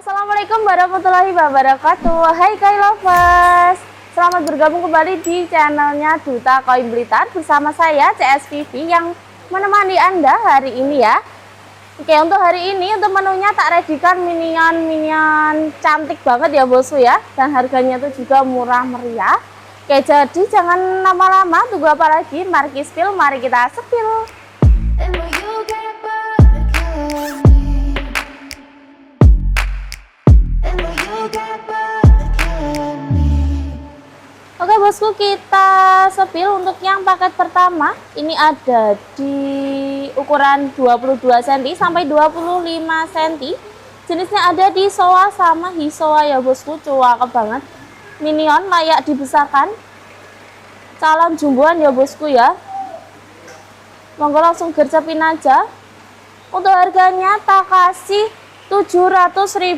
Assalamualaikum warahmatullahi wabarakatuh. Hai Koi Lovers, selamat bergabung kembali di channelnya Duta Koin Blitar bersama saya CSVV yang menemani Anda hari ini ya. Oke, untuk hari ini untuk menunya tak readykan minion cantik banget ya bosku ya, dan harganya tuh juga murah meriah. Oke, jadi jangan lama-lama, tunggu apa lagi? Mari spill, mari kita spill. Oke bosku, kita spill untuk yang paket pertama. Ini ada di ukuran 22 cm sampai 25 cm. Jenisnya ada di Showa sama Hisoa ya bosku, cakep banget. Minion layak dibesarkan. Calon jumboan ya bosku ya. Monggo langsung gercepin aja. Untuk harganya tak kasih Rp700.000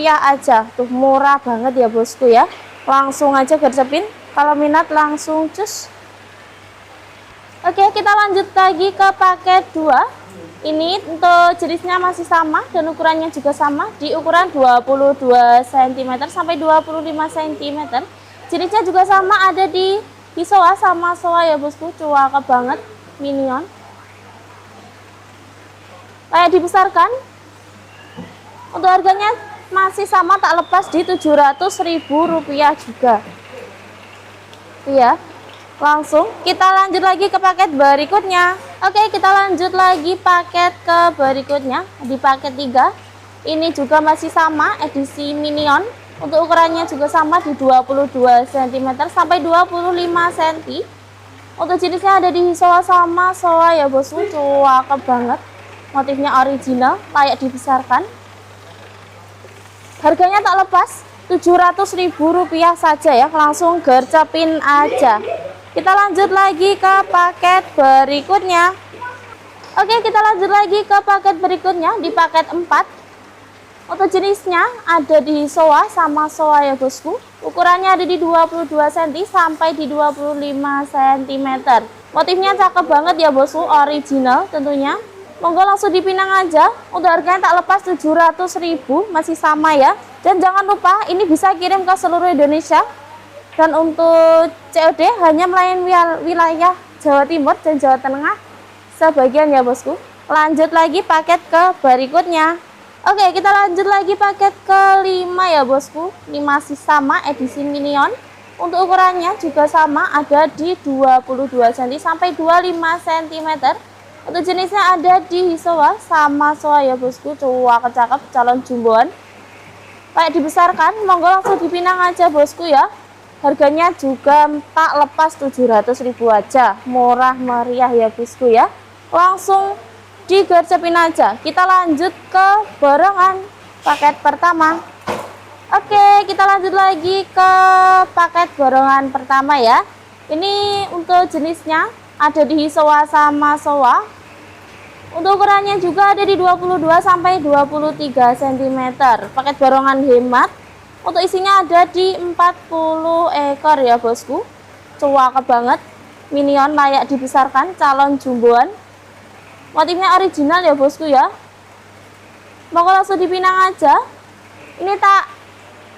aja. Tuh murah banget ya bosku ya. Langsung aja gercepin, kalau minat langsung cus. Oke, kita lanjut lagi ke paket 2. Ini untuk jenisnya masih sama dan ukurannya juga sama di ukuran 22 cm sampai 25 cm. Jenisnya juga sama, ada di Hisoa sama Showa ya bosku, cakep banget. Minion layak dibesarkan. Untuk harganya masih sama, tak lepas di Rp700.000 juga. Iya, langsung kita lanjut lagi ke paket berikutnya. Oke, kita lanjut lagi paket ke berikutnya di paket 3. Ini juga masih sama, edisi minion. Untuk ukurannya juga sama di 22 cm sampai 25 cm. Untuk jenisnya ada di Hisoa sama Showa ya bosku, cakep banget. Motifnya original, layak dibesarkan. Harganya tak lepas Rp700.000 saja ya, langsung gercepin aja. Kita lanjut lagi ke paket berikutnya. Oke, kita lanjut lagi ke paket berikutnya di paket 4. Untuk jenisnya ada di Showa sama Showa ya bosku. Ukurannya ada di 22 cm sampai di 25 cm. Motifnya cakep banget ya bosku, original tentunya. Monggo langsung dipinang aja. Untuk harganya tak lepas Rp700.000, masih sama ya. Dan jangan lupa ini bisa kirim ke seluruh Indonesia. Dan untuk COD hanya melayani wilayah Jawa Timur dan Jawa Tengah sebagian ya bosku. Lanjut lagi paket ke berikutnya. Oke, kita lanjut lagi paket kelima ya bosku. Ini masih sama, edisi minion. Untuk ukurannya juga sama, ada di 22 cm sampai 25 cm. Untuk jenisnya ada di Hisoa sama Showa ya bosku, cakep, calon jumboan. Kayak dibesarkan, monggo langsung dipinang aja bosku ya. Harganya juga tak lepas Rp700.000 aja, murah meriah ya bosku ya. Langsung digercepin aja. Kita lanjut ke borongan paket pertama. Oke, kita lanjut lagi ke paket borongan pertama ya. Ini untuk jenisnya ada di Hisoa sama Showa. Untuk ukurannya juga ada di 22 sampai 23 cm. Paket borongan hemat. Untuk isinya ada di 40 ekor ya bosku. Cakep banget. Minion layak dibesarkan, calon jumboan. Motifnya original ya bosku ya. Mau langsung dipinang aja. Ini tak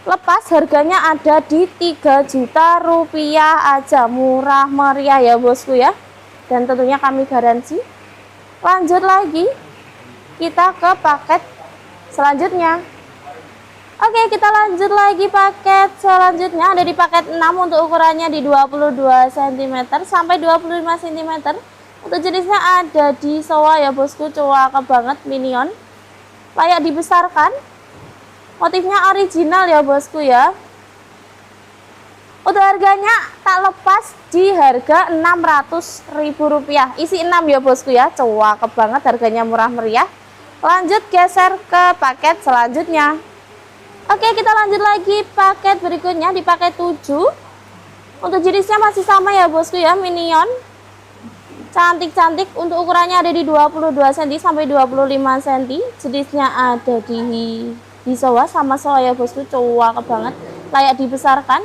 lepas, harganya ada di Rp3 juta aja. Murah meriah ya bosku ya. Dan tentunya kami garansi. Lanjut lagi, kita ke paket selanjutnya. Oke, kita lanjut lagi paket selanjutnya. Ada di paket 6 untuk ukurannya di 22 cm sampai 25 cm. Untuk jenisnya ada di Showa ya bosku, cakep banget. Minion layak dibesarkan. Motifnya original ya bosku ya. Untuk harganya tak lepas di harga Rp600.000. Isi 6 ya bosku ya, cakep banget, harganya murah meriah. Lanjut geser ke paket selanjutnya. Oke, kita lanjut lagi paket berikutnya di paket 7. Untuk jenisnya masih sama ya bosku ya, minion. Cantik-cantik, untuk ukurannya ada di 22 cm sampai 25 cm. Jenisnya ada di Hisoa sama Showa ya bosku, cakep banget, layak dibesarkan.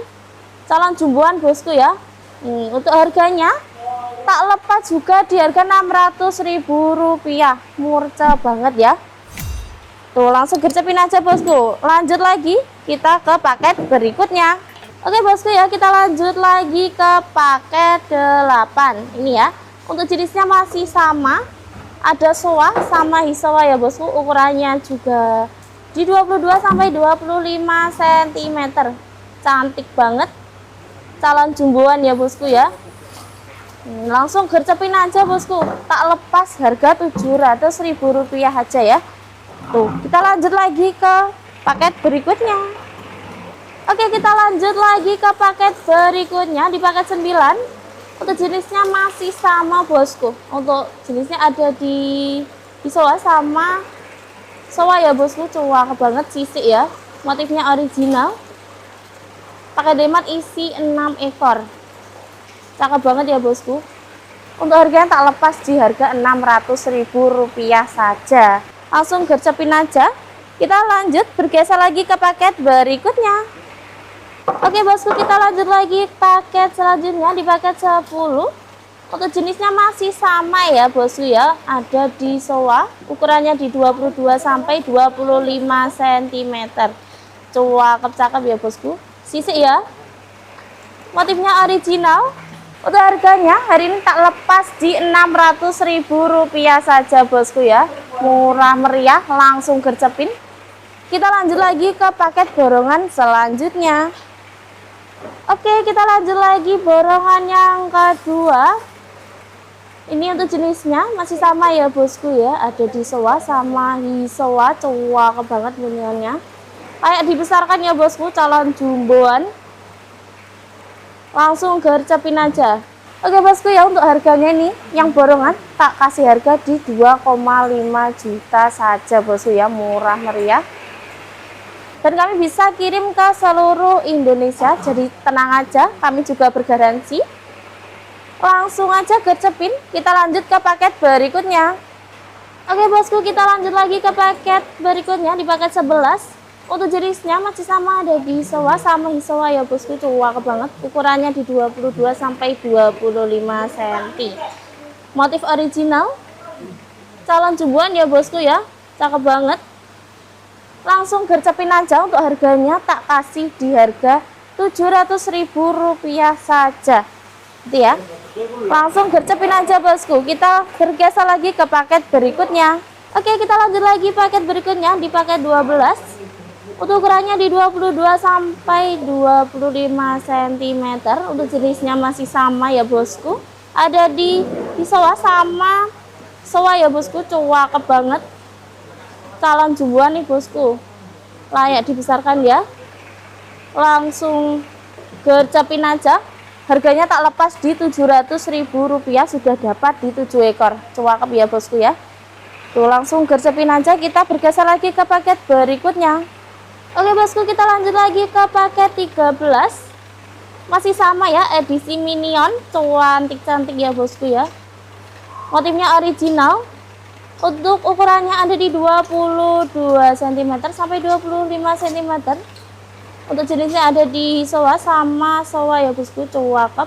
Calon jumboan bosku ya. Untuk harganya tak lepas juga di harga Rp600.000, murah banget ya. Tuh, langsung gercepin aja bosku. Lanjut lagi kita ke paket berikutnya. Oke bosku ya, kita lanjut lagi ke paket 8. Ini ya, untuk jenisnya masih sama. Ada soa sama hisowa ya bosku. Ukurannya juga di 22 sampai 25 cm. Cantik banget. Calon jumboan ya bosku ya. Langsung gercepin aja bosku. Tak lepas harga Rp700.000 aja ya. Tuh, kita lanjut lagi ke paket berikutnya. Oke, kita lanjut lagi ke paket berikutnya di paket 9. Untuk jenisnya masih sama bosku. Untuk jenisnya ada di soa sama soa ya bosku. Cowok banget sisik ya. Motifnya original. Pakai demat isi 6 ekor. Cakep banget ya bosku. Untuk harganya tak lepas di harga Rp600.000 saja. Langsung gercepin aja. Kita lanjut bergeser lagi ke paket berikutnya. Oke bosku, kita lanjut lagi paket selanjutnya di paket 10. Untuk jenisnya masih sama ya bosku ya. Ada di soa, ukurannya di 22 sampai 25 cm. Cakep ya bosku. Sisik ya. Motifnya original. Untuk harganya hari ini tak lepas di Rp600.000 saja bosku ya. Murah meriah, langsung gercepin. Kita lanjut lagi ke paket borongan selanjutnya. Oke, kita lanjut lagi borongan yang kedua. Ini untuk jenisnya masih sama ya bosku ya. Ada di soa sama hisowa. Cowok banget bunyiannya. Kayak dibesarkan ya bosku, calon jumboan. Langsung gercepin aja. Oke bosku ya, untuk harganya ini yang borongan tak kasih harga di 2,5 juta saja bosku ya. Murah meriah. Dan kami bisa kirim ke seluruh Indonesia. Jadi tenang aja, kami juga bergaransi. Langsung aja gercepin. Kita lanjut ke paket berikutnya. Oke bosku, kita lanjut lagi ke paket berikutnya di paket 11. Untuk jenisnya masih sama, ada di soa sama hisowa ya bosku. Cowok banget. Ukurannya di 22 sampai 25 cm. Motif original. Calon jumboan ya bosku ya. Cakep banget. Langsung gercepin aja. Untuk harganya tak kasih di harga Rp700.000 saja. Gitu ya. Langsung gercepin aja bosku. Kita bergeser lagi ke paket berikutnya. Oke, kita lanjut lagi paket berikutnya di paket 12. Untuk ukurannya di 22 sampai 25 cm. Untuk jenisnya masih sama ya bosku. Ada di soa sama soa ya bosku. Cowok banget. Calon jumboan nih bosku. Layak dibesarkan ya. Langsung gercepin aja. Harganya tak lepas di Rp700.000. Sudah dapat di 7 ekor. Cowok ya bosku ya. Tuh, langsung gercepin aja. Kita bergeser lagi ke paket berikutnya. Oke bosku, kita lanjut lagi ke paket 13. Masih sama ya, edisi minion. Cantik-cantik ya bosku ya. Motifnya original. Untuk ukurannya ada di 22 cm sampai 25 cm. Untuk jenisnya ada di soa sama soa ya bosku. Cakep.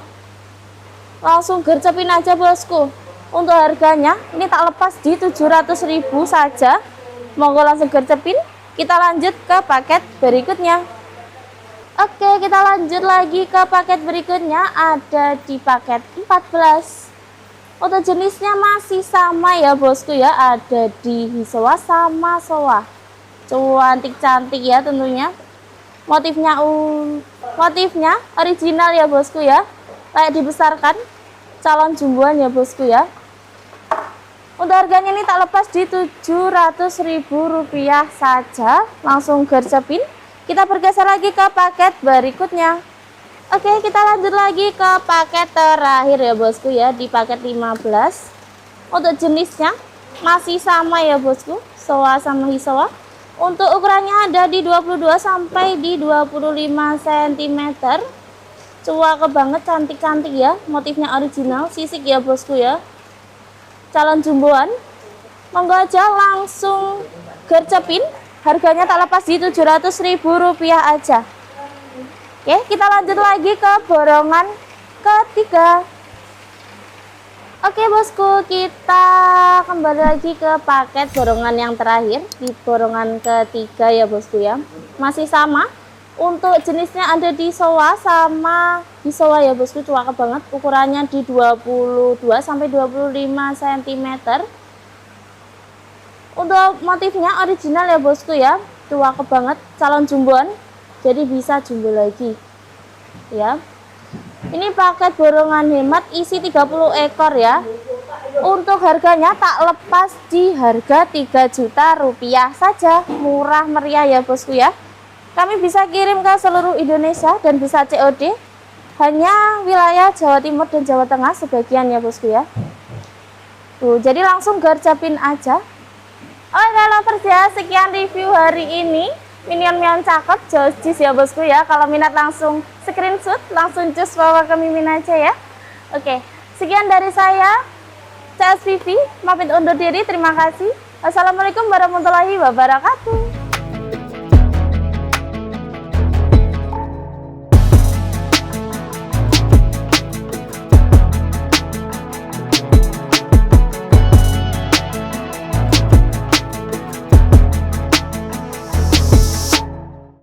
Langsung gercepin aja bosku. Untuk harganya ini tak lepas di Rp700.000 saja. Monggo langsung gercepin. Kita lanjut ke paket berikutnya. Oke, kita lanjut lagi ke paket berikutnya. Ada di paket 14. Untuk jenisnya masih sama ya bosku ya. Ada di hisowa sama soa. Cantik-cantik ya tentunya. Motifnya original ya bosku ya. Kayak dibesarkan. Calon jumboan ya bosku ya. Untuk harganya ini tak lepas di Rp700.000 saja. Langsung gercepin. Kita bergeser lagi ke paket berikutnya. Oke, kita lanjut lagi ke paket terakhir ya bosku ya. Di paket 15. Untuk jenisnya masih sama ya bosku. Soa sama hisowa. Untuk ukurannya ada di 22 sampai di 25 cm. Cowok banget, cantik-cantik ya. Motifnya original. Sisik ya bosku ya. Calon jumboan. Monggo aja langsung gercepin. Harganya tak lepas di Rp700.000 aja. Oke, kita lanjut lagi ke borongan ketiga. Oke bosku, kita kembali lagi ke paket borongan yang terakhir di borongan ketiga ya bosku ya. Masih sama, untuk jenisnya ada di Showa sama di Showa ya bosku, cakep banget. Ukurannya di 22 sampai 25 cm. Untuk motifnya original ya bosku ya, cakep banget, calon jumbon, jadi bisa jumbo lagi ya. Ini paket borongan hemat isi 30 ekor ya. Untuk harganya tak lepas di harga 3 juta rupiah saja. Murah meriah ya bosku ya. Kami bisa kirim ke seluruh Indonesia dan bisa COD. Hanya wilayah Jawa Timur dan Jawa Tengah sebagian ya bosku ya. Tuh, jadi langsung gercapin aja. Oke lovers ya, sekian review hari ini. Minion cakep, jis ya bosku ya. Kalau minat langsung screenshot, langsung cus bawa ke Mimin aja ya. Oke, sekian dari saya, CSPV, pamit undur diri. Terima kasih. Wassalamualaikum warahmatullahi wabarakatuh.